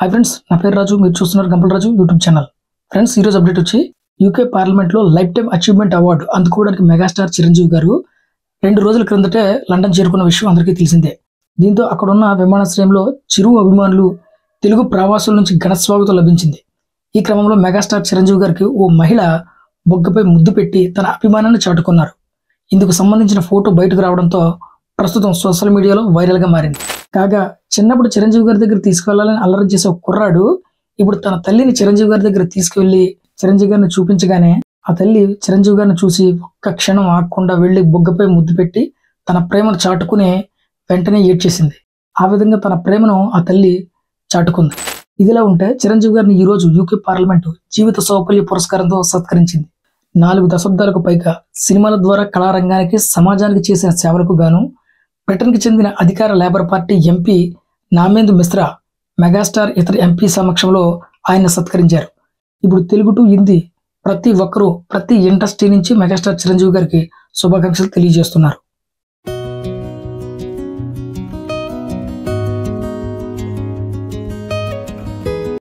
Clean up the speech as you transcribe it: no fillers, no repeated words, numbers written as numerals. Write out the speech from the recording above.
Hi friends, నా పేరు రాజు. మీరు చూస్తున్నారు గంపల రాజు యూట్యూబ్ ఛానల్. ఫ్రెండ్స్, ఈరోజు అప్డేట్ వచ్చి యూకే పార్లమెంట్లో లైఫ్ టైమ్ అచీవ్మెంట్ అవార్డు అందుకోవడానికి మెగాస్టార్ చిరంజీవి గారు 2 రోజుల క్రిందటే లండన్ చేరుకున్న విషయం అందరికీ తెలిసిందే. దీంతో అక్కడున్న విమానాశ్రయంలో చిరు అభిమానులు, తెలుగు ప్రవాసుల నుంచి ఘన స్వాగతం లభించింది. ఈ క్రమంలో మెగాస్టార్ చిరంజీవి గారికి ఓ మహిళ బొగ్గపై ముద్దు పెట్టి తన అభిమానాన్ని చాటుకున్నారు. ఇందుకు సంబంధించిన ఫోటో బయటకు రావడంతో ప్రస్తుతం సోషల్ మీడియాలో వైరల్గా మారింది. కాగా చిన్నప్పుడు చిరంజీవి గారి దగ్గర తీసుకెళ్లాలని అల్లరి చేసే ఒక కుర్రాడు ఇప్పుడు తన తల్లిని చిరంజీవి గారి దగ్గర తీసుకువెళ్లి చిరంజీవి గారిని చూపించగానే ఆ తల్లి చిరంజీవి గారిని చూసి ఒక్క క్షణం ఆగకుండా వెళ్లి బొగ్గపై ముద్దు పెట్టి తన ప్రేమను చాటుకుని వెంటనే ఏడ్చేసింది. ఆ విధంగా తన ప్రేమను ఆ తల్లి చాటుకుంది. ఇదిలా ఉంటే చిరంజీవి గారిని ఈ రోజు యూకే పార్లమెంటు జీవిత సౌకర్య పురస్కారంతో సత్కరించింది. 4 దశాబ్దాలకు పైగా సినిమాల ద్వారా కళారంగానికి, సమాజానికి చేసిన సేవలకు గాను బ్రిటన్కి చెందిన అధికార labour party MP Navendu Mishra, megastar ఇతర ఎంపీ సమక్షంలో ఆయన సత్కరించారు. ఇప్పుడు తెలుగు టు హిందీ ప్రతి ఒక్కరూ ప్రతి ఇండస్ట్రీ నుంచి మెగాస్టార్ చిరంజీవి గారికి శుభాకాంక్షలు తెలియజేస్తున్నారు.